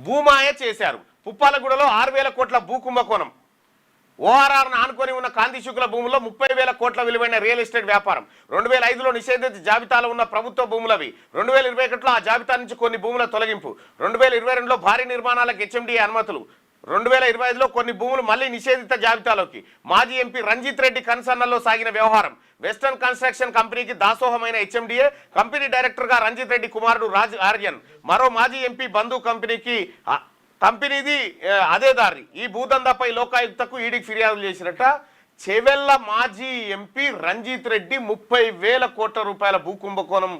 భూమాయ చేశారు. పుప్పాలగూడలో 6,000 కోట్ల భూ కుంభకోణం. ఓఆర్ఆర్ను ఆనుకొని ఉన్న కాంతి శుక్ల భూముల్లో 30,000 కోట్ల విలువైన రియల్ ఎస్టేట్ వ్యాపారం. 2005లో నిషేధిత జాబితాలో ఉన్న ప్రభుత్వ భూములవి. 2021లో ఆ జాబితా నుంచి కొన్ని భూముల తొలగింపు. 2022లో భారీ నిర్మాణాలకు హెచ్ఎండిఏ అనుమతులు. 2025లో కొన్ని భూములు మళ్లీ నిషేధిత జాబితాలోకి. మాజీ ఎంపీ రంజిత్ రెడ్డి కన్సర్నల్లో సాగిన వ్యవహారం. వెస్టర్న్ కన్స్ట్రక్షన్ కంపెనీకి దాసోహమైన హెచ్ఎండిఏ. కంపెనీ డైరెక్టర్గా రంజిత్ రెడ్డి కుమారుడు రాజ్ ఆర్యన్. మరో మాజీ ఎంపీ బంధు కంపెనీది అదే దారి. ఈ భూదందాపై లోకాయుక్తకు ఈడీకి ఫిర్యాదు చేసినట్ట. చెవెళ్ల మాజీ ఎంపీ రంజిత్ రెడ్డి 30,000 కోట్ల రూపాయల భూ కుంభకోణం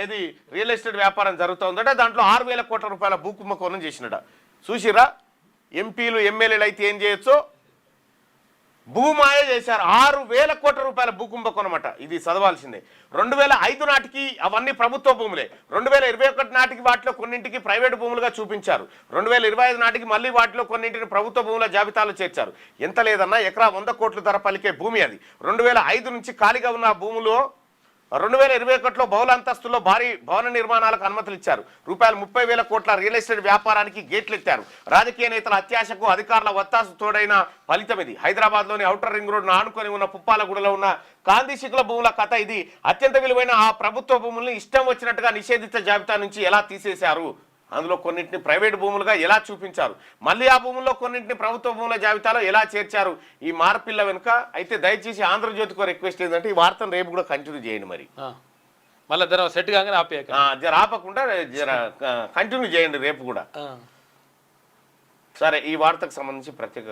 ఏది రియల్ ఎస్టేట్ వ్యాపారం జరుగుతుందట. దాంట్లో 6,000 కోట్ల రూపాయల భూ కుంభకోణం చేసినట. చూసిరా ఎంపీలు ఎమ్మెల్యేలు అయితే ఏం చేయొచ్చో భూమాయ చేశారు. 6,000 కోట్ల రూపాయల భూ కుంభకోణం అట. ఇది చదవాల్సిందే. 2005 నాటికి అవన్నీ ప్రభుత్వ భూములే. 2021 నాటికి వాటిలో కొన్నింటికి ప్రైవేటు భూములుగా చూపించారు. 2025 నాటికి మళ్ళీ వాటిలో కొన్నింటిని ప్రభుత్వ భూముల జాబితాలో చేర్చారు. ఎంత లేదన్నా ఎకరా 100 కోట్ల ధర పలికే భూమి అది. 2005 నుంచి ఖాళీగా ఉన్న భూములో 2021లో బహుళ అంతస్తుల్లో భారీ భవన నిర్మాణాలకు అనుమతులు ఇచ్చారు. రూపాయలు 30,000 కోట్ల రియల్ ఎస్టేట్ వ్యాపారానికి గేట్లు ఎత్తారు. రాజకీయ నేతల అత్యాశకు అధికారుల ఒత్తాసు తోడైన ఫలితం ఇది. హైదరాబాద్లోని ఔటర్ రింగ్ రోడ్ను ఆనుకొని ఉన్న పుప్పాలగూడలో ఉన్న కాంతి శుక్ల భూముల కథ ఇది. అత్యంత విలువైన ఆ ప్రభుత్వ భూముల్ని ఇష్టం వచ్చినట్టుగా నిషేధిత జాబితా నుంచి ఎలా తీసేశారు, అందులో కొన్నింటిని ప్రైవేటు భూములుగా ఎలా చూపించారు, మళ్ళీ ఆ భూముల్లో కొన్నింటిని ప్రభుత్వ భూముల జాబితాలో ఎలా చేర్చారు, ఈ మార్పిల్ల వెనుక. అయితే దయచేసి ఆంధ్రజ్యోతికి రిక్వెస్ట్ ఏంటంటే ఈ వార్తను రేపు కూడా కంటిన్యూ చేయండి. మరి మళ్ళీ జర సెట్ కాగానే జర ఆపకుండా జర కంటిన్యూ చేయండి రేపు కూడా. సరే, ఈ వార్తకు సంబంధించి ప్రత్యేక